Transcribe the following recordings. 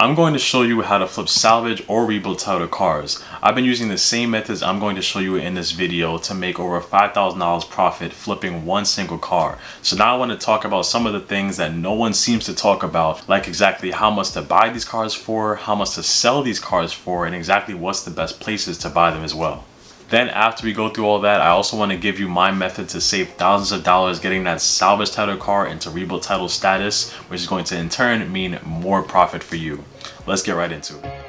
I'm going to show you how to flip salvage or rebuild title cars. I've been using the same methods I'm going to show you in this video to make over $5,000 profit flipping one single car. So now I want to talk about some of the things that no one seems to talk about, like exactly how much to buy these cars for, how much to sell these cars for, and exactly what's the best places to buy them as well. Then after we go through all that, I also want to give you my method to save thousands of dollars getting that salvage title car into rebuild title status, which is going to in turn mean more profit for you. Let's get right into it.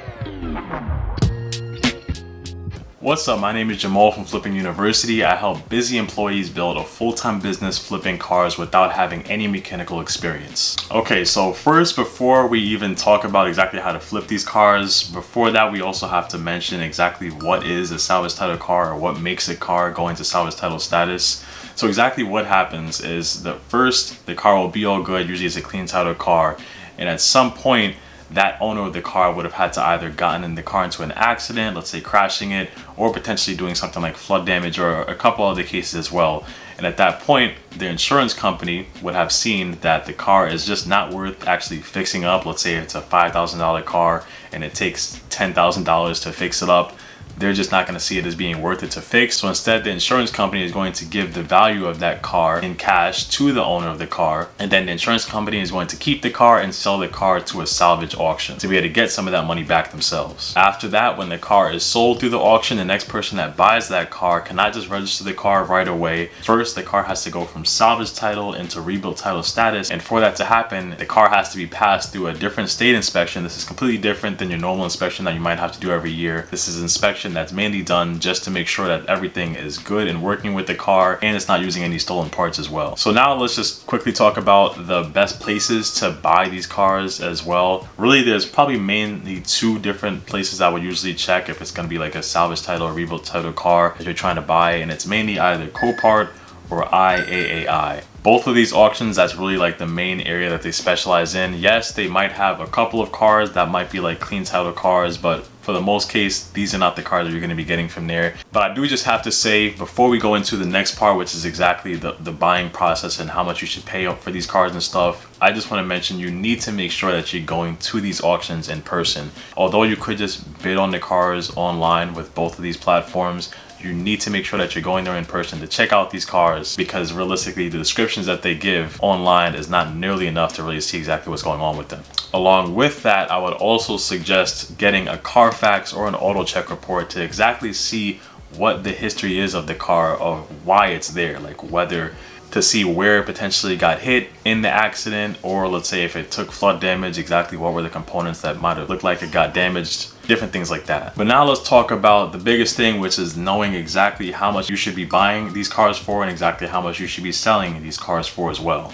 What's up, my name is Jamal from Flipping University. I help busy employees build a full-time business flipping cars without having any mechanical experience. Okay, so first, before we even talk about exactly how to flip these cars, before that we also have to mention exactly what is a salvage title car or what makes a car go into salvage title status. So exactly what happens is that first, the car will be all good, usually it's a clean title car, and at some point, that owner of the car would have had to either gotten in the car into an accident, let's say crashing it, or potentially doing something like flood damage or a couple other cases as well. And at that point, the insurance company would have seen that the car is just not worth actually fixing up. Let's say it's a $5,000 car and it takes $10,000 to fix it up. They're just not going to see it as being worth it to fix. So instead, the insurance company is going to give the value of that car in cash to the owner of the car. And then the insurance company is going to keep the car and sell the car to a salvage auction to be able to get some of that money back themselves. After that, when the car is sold through the auction, the next person that buys that car cannot just register the car right away. First, the car has to go from salvage title into rebuild title status. And for that to happen, the car has to be passed through a different state inspection. This is completely different than your normal inspection that you might have to do every year. This is an inspection that's mainly done just to make sure that everything is good and working with the car and it's not using any stolen parts as well. So now let's just quickly talk about the best places to buy these cars as well. Really, there's probably mainly two different places I would usually check if it's going to be like a salvage title or rebuild title car that you're trying to buy, and it's mainly either Copart or IAAI. Both of these auctions, that's really like the main area that they specialize in. Yes, they might have a couple of cars that might be like clean title cars, but for the most case, these are not the cars that you're going to be getting from there. But I do just have to say, before we go into the next part, which is exactly the buying process and how much you should pay up for these cars and stuff, I just want to mention you need to make sure that you're going to these auctions in person. Although you could just bid on the cars online with both of these platforms, you need to make sure that you're going there in person to check out these cars, because realistically the descriptions that they give online is not nearly enough to really see exactly what's going on with them. Along with that, I would also suggest getting a Carfax or an auto check report to exactly see what the history is of the car, of why it's there, like whether to see where it potentially got hit in the accident, or let's say if it took flood damage, exactly what were the components that might have looked like it got damaged, different things like that. But now let's talk about the biggest thing, which is knowing exactly how much you should be buying these cars for and exactly how much you should be selling these cars for as well.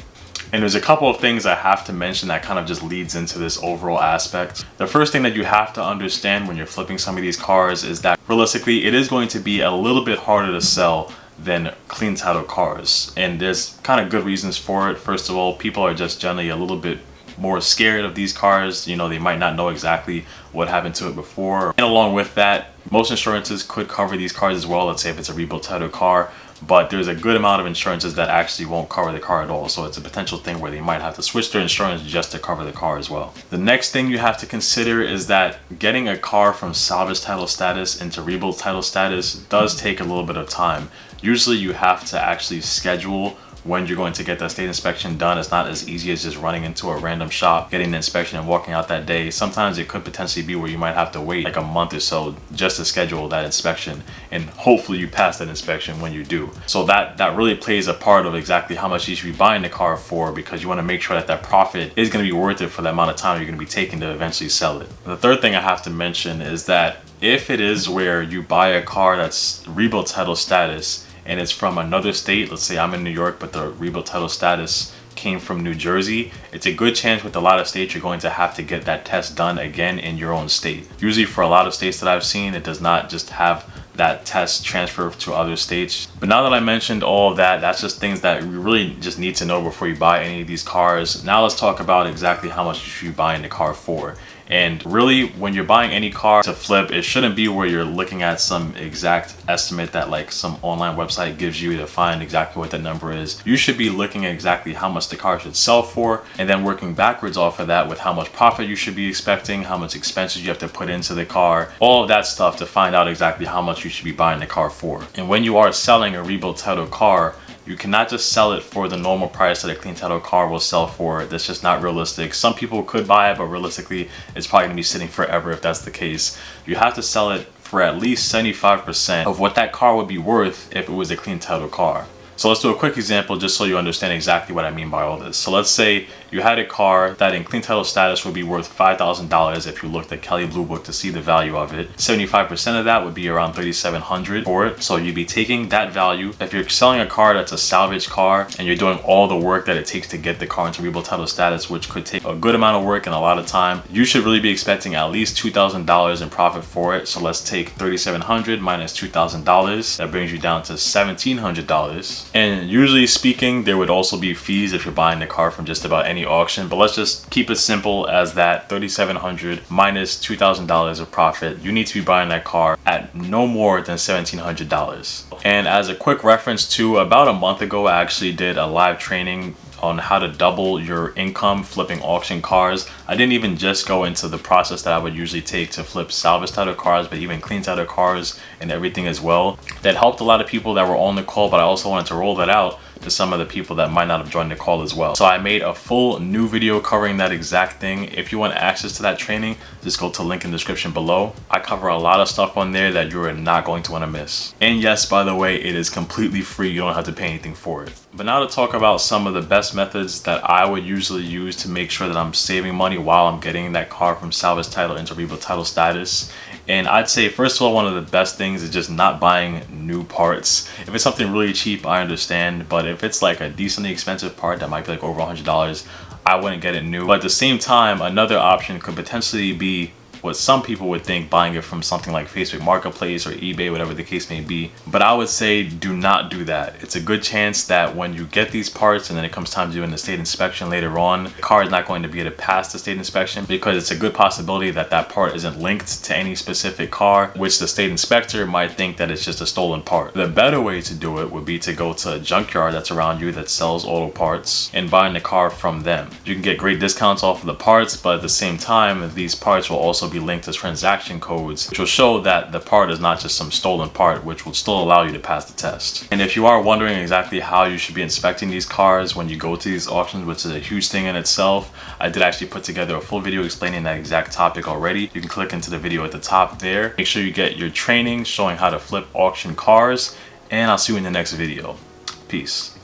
And there's a couple of things I have to mention that kind of just leads into this overall aspect. The first thing that you have to understand when you're flipping some of these cars is that realistically it is going to be a little bit harder to sell than clean title cars, and there's kind of good reasons for it. First of all, people are just generally a little bit more scared of these cars. You know, they might not know exactly what happened to it before, and along with that, most insurances could cover these cars as well. Let's say if it's a rebuild title car, but there's a good amount of insurances that actually won't cover the car at all, so it's a potential thing where they might have to switch their insurance just to cover the car as well. The next thing you have to consider is that getting a car from salvage title status into rebuild title status does take a little bit of time. Usually you have to actually schedule when you're going to get that state inspection done. It's not as easy as just running into a random shop, getting the inspection and walking out that day. Sometimes it could potentially be where you might have to wait like a month or so just to schedule that inspection, and hopefully you pass that inspection when you do. So that really plays a part of exactly how much you should be buying the car for, because you want to make sure that that profit is going to be worth it for the amount of time you're going to be taking to eventually sell it. The third thing I have to mention is that if it is where you buy a car that's rebuild title status and it's from another state, let's say I'm in New York, but the rebuild title status came from New Jersey, it's a good chance with a lot of states you're going to have to get that test done again in your own state. Usually for a lot of states that I've seen, it does not just have that test transfer to other states. But now that I mentioned all of that, that's just things that you really just need to know before you buy any of these cars. Now let's talk about exactly how much you should be buying the car for. And really, when you're buying any car to flip, it shouldn't be where you're looking at some exact estimate that like some online website gives you to find exactly what the number is. You should be looking at exactly how much the car should sell for, and then working backwards off of that with how much profit you should be expecting, how much expenses you have to put into the car, all of that stuff to find out exactly how much you should be buying the car for. And when you are selling a rebuilt title car, you cannot just sell it for the normal price that a clean title car will sell for. That's just not realistic. Some people could buy it, but realistically, it's probably gonna be sitting forever if that's the case. You have to sell it for at least 75% of what that car would be worth if it was a clean title car. So let's do a quick example just so you understand exactly what I mean by all this. So let's say you had a car that in clean title status would be worth $5,000 if you looked at Kelley Blue Book to see the value of it. 75% of that would be around $3,700 for it. So you'd be taking that value. If you're selling a car that's a salvage car and you're doing all the work that it takes to get the car into rebuilt title status, which could take a good amount of work and a lot of time, you should really be expecting at least $2,000 in profit for it. So let's take $3,700 minus $2,000. That brings you down to $1,700. And usually speaking, there would also be fees if you're buying the car from just about any auction, but let's just keep it simple as that. $3,700 minus $2,000 of profit. You need to be buying that car at no more than $1,700. And as a quick reference too, about a month ago, I actually did a live training on how to double your income flipping auction cars. I didn't even just go into the process that I would usually take to flip salvage title cars, but even clean title cars and everything as well. That helped a lot of people that were on the call, but I also wanted to roll that out to some of the people that might not have joined the call as well. So I made a full new video covering that exact thing. If you want access to that training, just go to the link in the description below. I cover a lot of stuff on there that you are not going to want to miss. And yes, by the way, it is completely free. You don't have to pay anything for it. But now to talk about some of the best methods that I would usually use to make sure that I'm saving money while I'm getting that car from salvage title into rebuilt title status. And I'd say, first of all, one of the best things is just not buying new parts. If it's something really cheap, I understand. But if it's like a decently expensive part that might be like over $100, I wouldn't get it new. But at the same time, another option could potentially be what some people would think, buying it from something like Facebook Marketplace or eBay, whatever the case may be. But I would say do not do that. It's a good chance that when you get these parts and then it comes time to doing the state inspection later on, the car is not going to be able to pass the state inspection because it's a good possibility that that part isn't linked to any specific car, which the state inspector might think that it's just a stolen part. The better way to do it would be to go to a junkyard that's around you that sells auto parts and buying the car from them. You can get great discounts off of the parts, but at the same time, these parts will also be linked to transaction codes, which will show that the part is not just some stolen part, which will still allow you to pass the test. And if you are wondering exactly how you should be inspecting these cars when you go to these auctions, which is a huge thing in itself, I did actually put together a full video explaining that exact topic already. You can click into the video at the top there. Make sure you get your training showing how to flip auction cars, and I'll see you in the next video. Peace.